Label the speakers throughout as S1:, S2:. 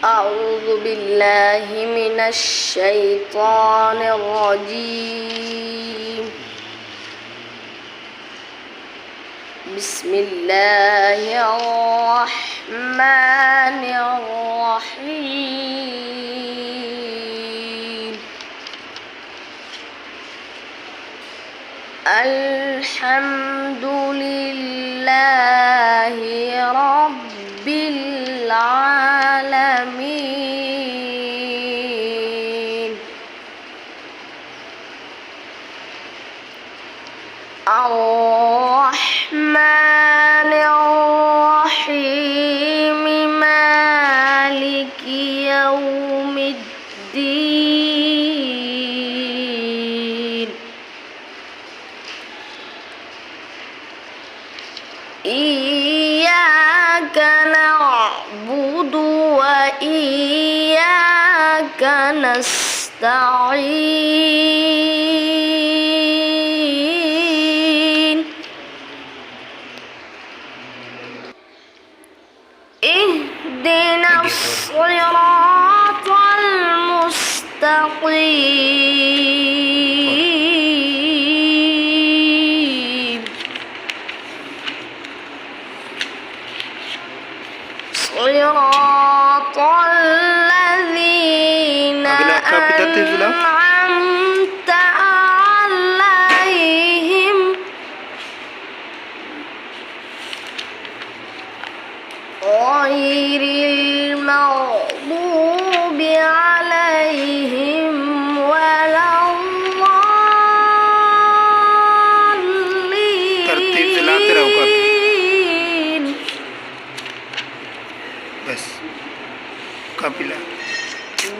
S1: أعوذ بالله من الشيطان الرجيم. بسم الله الرحمن الرحيم. الحمد لله رب العالمين. الرحمن الرحيم مالك يوم الدين. إياك نعبد وإياك نستعين. اهدنا الصراط المستقيم. صراط الذين أنعمت عليهم غير المغضوب عليهم ولا الضالين.
S2: بس قبل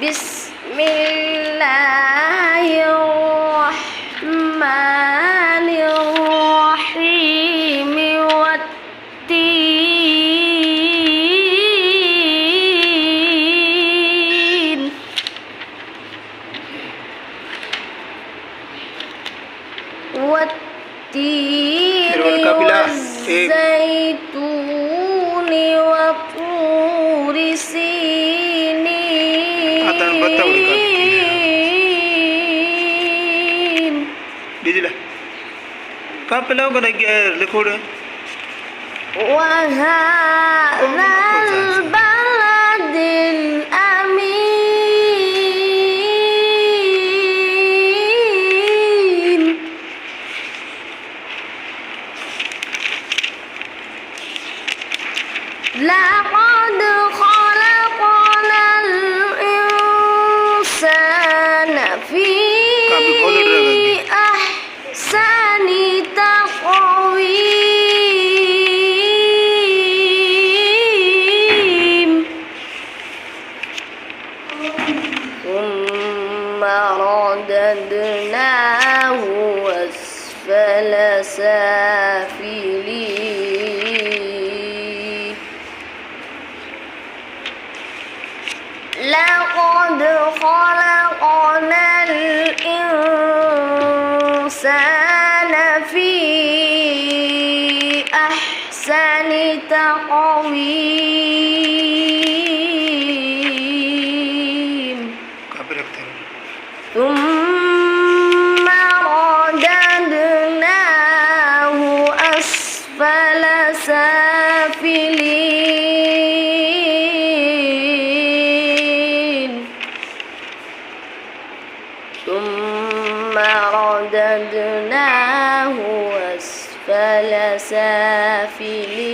S1: بسم الله الرحمن الرحيم والتين. والتين والزيتون وطور سينين.
S2: ديجلا كابلا وكذا لكوره.
S1: وهذا البلد الأمين. لقد خلقنا الإنسان في أحسن تقويم. ثم رددناه أسفل سافلين. لقد خلقنا الإنسان في أحسن تقويم. ثم رددناه أسفل سافلين. ثم رددناه أسفل سافلين.